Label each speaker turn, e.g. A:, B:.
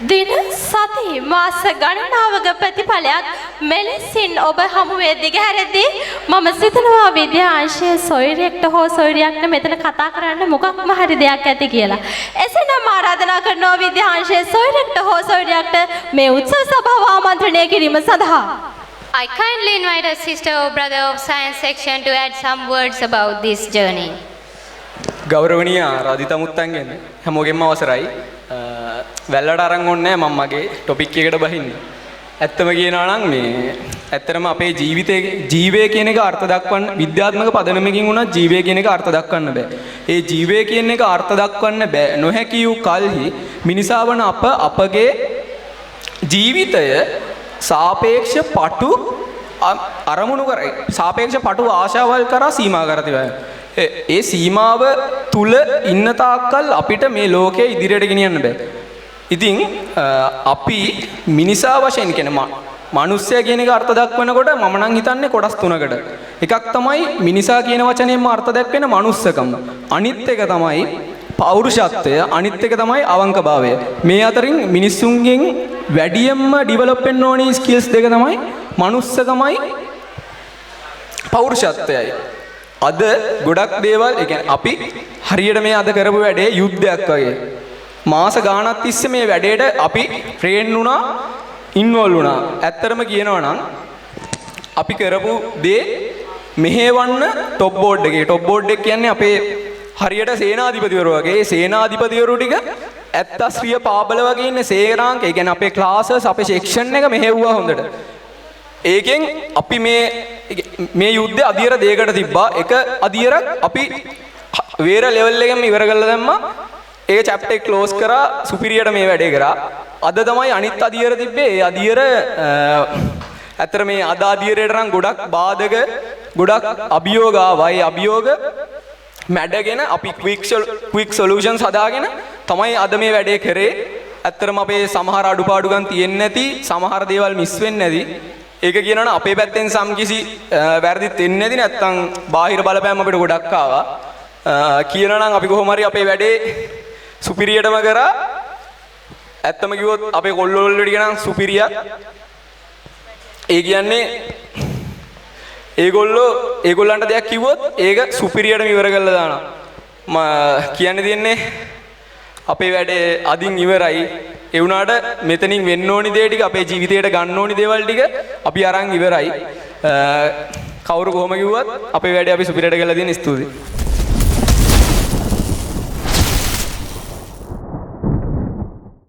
A: දින සති මාස ගණනාවක ප්‍රතිඵලයක් මෙලෙසින් ඔබ හමුවේ දිගහැරෙද්දී මම සිතනවා විද්‍යාංශයේ සොයුරියෙක්ට හෝ සොයුරියක්ට මෙතන කතා කරන්න මොකක්ම හරි දෙයක් ඇති කියලා. එසේනම් ආරාධනා කරනවා විද්‍යාංශයේ සොයුරියෙක්ට හෝ සොයුරියක්ට මේ උත්සව සභාව ආමන්ත්‍රණය කිරීම සඳහා.
B: I kindly invite a sister or brother of science section to add some words about this journey.
C: ගෞරවනීය රාධිතා මුත්තන්ගෙන් හැමෝගෙම අවසරයි. වැල්ලට අරන් ඕනේ මම මගේ ටොපික් එකකට බහින්න. ඇත්තම කියනවා නම් මේ ඇත්තටම අපේ ජීවය කියන එක අර්ථ දක්වන්න විද්‍යාත්මක පදනමකින් උනත් ජීවය කියන එක අර්ථ දක්වන්න බෑ. ඒ ජීවය කියන එක අර්ථ දක්වන්න බෑ. නොහැකි වූ කල්හි මිනිසාවන අපගේ ජීවිතය සාපේක්ෂ පටු අරමුණු කරයි. සාපේක්ෂ පටු ආශාවල් කරා සීමා කර තිබයි. ඒ සීමාව තුල ඉන්න තාක්කල් අපිට මේ ලෝකය ඉදිරියට ගෙනියන්න බෑ. ඉතින් අපි මිනිසා වශයෙන් කියන්නේ මනුස්සය කියන එක අර්ථ දක්වනකොට මම නම් හිතන්නේ කොටස් තුනකට. එකක් තමයි මිනිසා කියන වචනයෙන්ම අර්ථ දක්වන මනුස්සකම. අනිත් එක තමයි පෞරුෂත්වය, අනිත් එක තමයි අවංකභාවය. මේ අතරින් මිනිස්සුන්ගෙන් වැඩියෙන්ම ඩිවලොප් වෙන්න ඕනි ස්කිල්ස් දෙක තමයි මනුස්සකමයි පෞරුෂත්වයයි. අද ගොඩක් දේවල් ඒ කියන්නේ අපි හරියට මේ අද කරපු වැඩේ යුද්ධයක් වගේ. මාස ගාණක් තිස්සේ මේ වැඩේට අපි ට්‍රේන් වුණා, ඉන්වෝල්ව් වුණා. ඇත්තටම කියනවා නම් අපි කරපු දේ මෙහෙවන්න টොප් බෝඩ් එකේ. টොප් බෝඩ් එක කියන්නේ අපේ හරියට සේනාධිපතිවරු වගේ. ඒ සේනාධිපතිවරු ටික ඇත්තස්ත්‍රිය පාබල වගේ ඉන්නේ සේනාංක. ඒ කියන්නේ අපේ ක්ලාසස්, අපේ සෙක්ෂන් එක මෙහෙව්වා හොඳට. ඒකෙන් අපි මේ යුද්ධය අධියර දෙයකට තිබ්බා. එක අධියරක් අපි වේර ලෙවල් එකෙන් ඉවර කරලා දැම්මා. ඒක චැප්ටර් එක ක්ලෝස් කරා, සුපිරියට මේ වැඩේ කරා. අද තමයි අනිත් අධියර තිබ්බේ. ඒ අධියර ඇත්තට මේ අද අධියරේට නම් ගොඩක් බාධක, ගොඩක් අභියෝග ආවා. ඒ අභියෝග මැඩගෙන අපි ක්වික් සොලියුෂන්ස් හදාගෙන තමයි අද මේ වැඩේ කරේ. ඇත්තටම අපේ සමහර අඩුපාඩුකම් තියෙන්නේ නැති, සමහර දේවල් මිස් වෙන්නේ නැති. ඒක කියනවනම් අපේ පැත්තෙන් සම්කිසි වැරදිත් වෙන්නේ නැති, නැත්තම් බාහිර බලපෑම් අපිට ගොඩක් ආවා. කියනවනම් අපි කොහොම හරි අපේ වැඩේ සුපිරියටම කරා. ඇත්තම කිව්වොත් අපේ කොල්ලෝ වලට කියනනම් සුපිරියක්. ඒ කියන්නේ ඒගොල්ලන්ට දෙයක් කිව්වොත් ඒක සුපිරියටම ඉවර කරලා දානවා. කියන්න තියෙන්නේ අපේ වැඩේ අදින් ඉවරයි. ඒ වුණාට මෙතනින් වෙන්න ඕනි දේ ටික, අපේ ජීවිතේට ගන්න ඕනි දේවල් ටික අපි අරන් ඉවරයි. කවුරු කොහොම කිව්වත් අපේ වැඩේ අපි සුපිරියට කරලා දෙන්න ස්තුතියි.